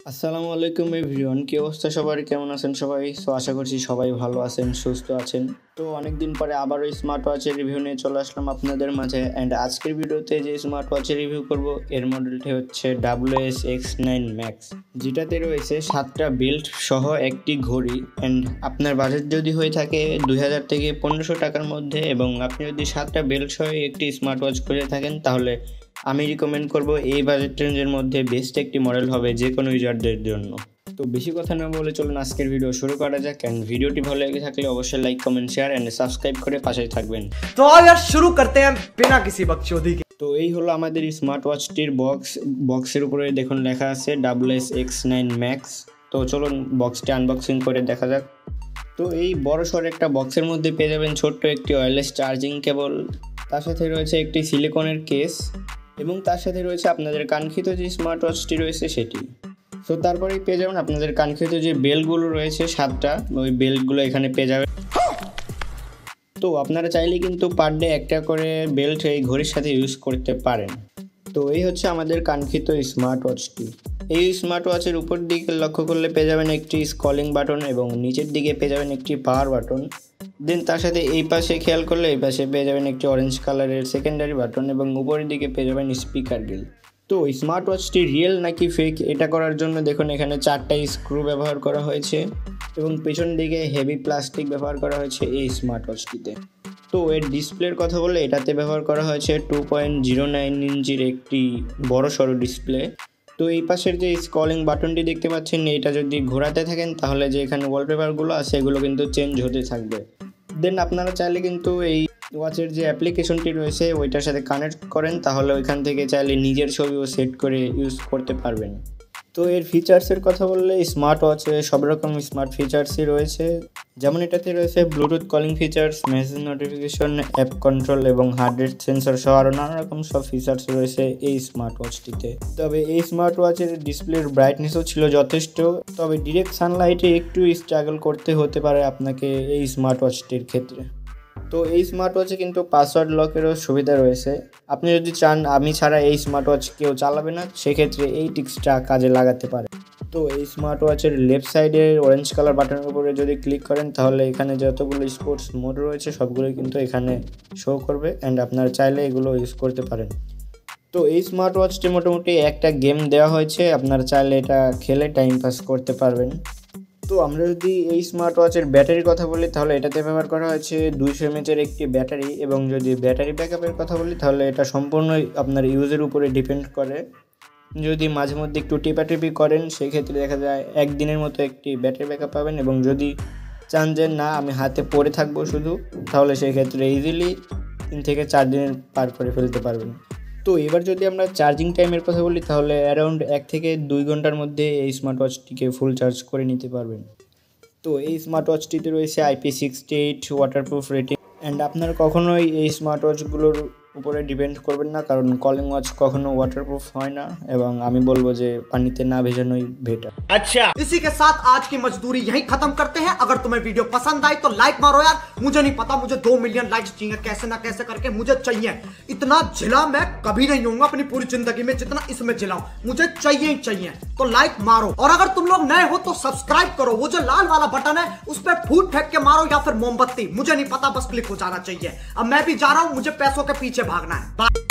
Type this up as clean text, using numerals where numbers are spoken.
আসসালামু আলাইকুম এভরিওয়ান, কি অবস্থা সবার? কেমন আছেন সবাই? আশা করছি সবাই ভালো আছেন, সুস্থ আছেন। তো অনেকদিন পরে আবারও স্মার্ট ওয়াচের রিভিউ নিয়ে চলে আসলাম আপনাদের মাঝে। অ্যান্ড আজকের ভিডিওতে যে স্মার্ট ওয়াচের রিভিউ করব এর মডেলটি হচ্ছে WS-X9 Max, যেটাতে রয়েছে 7টা বেল্ট সহ একটি ঘড়ি। অ্যান্ড আপনার বাজেট যদি হয়ে থাকে 2000 থেকে 1500 টাকার মধ্যে এবং আপনি যদি 7টা বেল্ট সহ একটি স্মার্ট ওয়াচ করে থাকেন, তাহলে আমি রিকমেন্ড করব এই বাজেট রেঞ্জের মধ্যে বেস্ট একটি মডেল হবে যে কোনো ইউজারদের জন্য। তো বেশি কথা না বলে চলুন আজকের ভিডিও শুরু করা যাক। অ্যান্ড ভিডিওটি ভালো লেগে থাকলে অবশ্যই like, comment, share and subscribe করে পাশেই থাকবেন। তো यार শুরু করতে हैं बिना किसी बकचोदी के। তো এই হলো আমাদের স্মার্ট ওয়াচটির বক্সের উপরে দেখুন লেখা আছে WS-X9 Max। তো চলুন বক্সটি আনবক্সিং করে দেখা যাক। তো এই বড় সড় একটা বক্সের মধ্যে পেয়ে যাবেন ছোট্ট একটি ওয়্যারলেস চার্জিং কেবল, তার সাথে রয়েছে একটি সিলিকনের কেস এবং তার সাথে রয়েছে আপনাদের কাঙ্ক্ষিত যে স্মার্ট ওয়াচটি রয়েছে সেটি। তো তারপরেই পেয়ে যাবেন আপনাদের কাঙ্ক্ষিত যে বেল্টগুলো রয়েছে 7টা, ওই বেল্টগুলো এখানে পেয়ে যাবেন। তো আপনারা চাইলে কিন্তু পার ডে একটা করে বেল্ট এই ঘড়ির সাথে ইউজ করতে পারেন। তো এই হচ্ছে আমাদের কাঙ্ক্ষিত স্মার্ট ওয়াচটি। এই স্মার্ট ওয়াচের উপর দিকে লক্ষ্য করলে পেয়ে যাবেন একটি স্ক্রলিং বাটন এবং নিচের দিকে পেয়ে যাবেন একটি পাওয়ার বাটন। দেন তার সাথে এই পাশে খেয়াল করলে এই পাশে পেয়ে যাবেন একটি অরেঞ্জ কালারের সেকেন্ডারি বাটন এবং উপরের দিকে পেয়ে যাবেন স্পিকার গ্রিল। তো স্মার্ট ওয়াচটি রিয়েল নাকি ফেক এটা করার জন্য দেখুন এখানে 4টা স্ক্রু ব্যবহার করা হয়েছে এবং পেছন দিকে হেভি প্লাস্টিক ব্যবহার করা হয়েছে এই স্মার্ট ওয়াচটিতে। তো এর ডিসপ্লের কথা বলে এটাতে ব্যবহার করা হয়েছে 2.09 ইঞ্চির একটি বড় সড়ো ডিসপ্লে। তো এই পাশের যে স্ক্রলিং বাটনটি দেখতে পাচ্ছেন, এটা যদি ঘোরাতে থাকেন তাহলে যে এখানে ওয়ালপেপারগুলো আছে এগুলো কিন্তু চেঞ্জ হতে থাকবে। দেন আপনারা চাইলে কিন্তু এই ওয়াচের যে অ্যাপ্লিকেশনটি রয়েছে ওইটার সাথে কানেক্ট করেন, তাহলে ওইখান থেকে চাইলে নিজের ছবিও সেট করে ইউজ করতে পারবেন। তো এর ফিচার্সের কথা বললে স্মার্ট ওয়াচে সব রকম স্মার্ট ফিচার্সই রয়েছে, যেমন এটাতে রয়েছে Bluetooth calling features, message notification, app control এবং হার্ট রেট সেন্সর সহ আরও নানা রকম সব ফিচার্স রয়েছে এই স্মার্ট ওয়াচটিতে। তবে এই স্মার্ট ওয়াচের ডিসপ্লের ব্রাইটনেসও ছিল যথেষ্ট, তবে ডিরেক্ট সানলাইটে একটু স্ট্রাগল করতে হতে পারে আপনাকে এই স্মার্ট ওয়াচটির ক্ষেত্রে। তো এই স্মার্ট ওয়াচে কিন্তু পাসওয়ার্ড লকেরও সুবিধা রয়েছে। আপনি যদি চান আমি ছাড়া এই স্মার্ট ওয়াচ কেউ চালাবে না, সেক্ষেত্রে এই টিক্সটা কাজে লাগাতে পারে। তো এই স্মার্ট ওয়াচের লেফট সাইডের অরেঞ্জ কালার বাটনের উপরে যদি ক্লিক করেন তাহলে এখানে যতগুলো স্পোর্টস মোড রয়েছে সবগুলোই কিন্তু এখানে শো করবে অ্যান্ড আপনারা চাইলে এগুলো ইউজ করতে পারেন। তো এই স্মার্ট ওয়াচটি মোটামুটি একটা গেম দেওয়া হয়েছে, আপনারা চাইলে এটা খেলে টাইম পাস করতে পারবেন। তো আমরা যদি এই স্মার্ট ওয়াচের ব্যাটারির কথা বলি তাহলে এটাতে ব্যবহার করা হয়েছে 200 mAh একটি ব্যাটারি এবং যদি ব্যাটারি ব্যাকআপের কথা বলি তাহলে এটা সম্পূর্ণই আপনার ইউজের উপরে ডিপেন্ড করে। যদি মাঝে মধ্যে একটু টিপাটিপি করেন সেক্ষেত্রে দেখা যায় একদিনের মতো একটি ব্যাটারি ব্যাকআপ পাবেন, এবং যদি চান যে না আমি হাতে পরে থাকবো শুধু, তাহলে সেক্ষেত্রে ইজিলি 3 থেকে 4 দিনের পার করে ফেলতে পারবেন। তো এবার যদি আমরা চার্জিং টাইমের কথা বলি তাহলে অ্যারাউন্ড 1 থেকে 2 ঘন্টার মধ্যে এই স্মার্ট ওয়াচটিকে ফুল চার্জ করে নিতে পারবেন। তো এই স্মার্ট ওয়াচটিতে রয়েছে IP68 ওয়াটারপ্রুফ রেটিং। অ্যান্ড আপনারা কখনোই এই স্মার্ট ওয়াচগুলোর উপরে ডিপেন্ড করবেন না, কারণ কলিং ওয়াচ কখনো ওয়াটারপ্রুফ হয় না এবং আমি বলবো যে পানিতে না ভেজানোই বেটার। अच्छा, इसी के साथ आज की मजदूरी यहीं खत्म करते हैं। अगर तुम्हें वीडियो पसंद आई तो लाइक मारो यार, मुझे नहीं पता, मुझे 2 मिलियन लाइक्स चाहिए, कैसे ना कैसे करके मुझे चाहिए। इतना जिला मैं कभी नहीं होऊंगा अपनी पूरी जिंदगी में जितना इसमें जिलाऊं, मुझे चाहिए ही चाहिए। तो लाइक मारो, और अगर तुम लोग नए हो तो सब्सक्राइब करो, वो जो लाल वाला बटन है उस पर फूट फेंक के मारो या फिर मोमबत्ती, मुझे नहीं पता, बस क्लिक हो जाना चाहिए। अब मैं भी जा रहा हूं, मुझे पैसों के पीछे भागना है।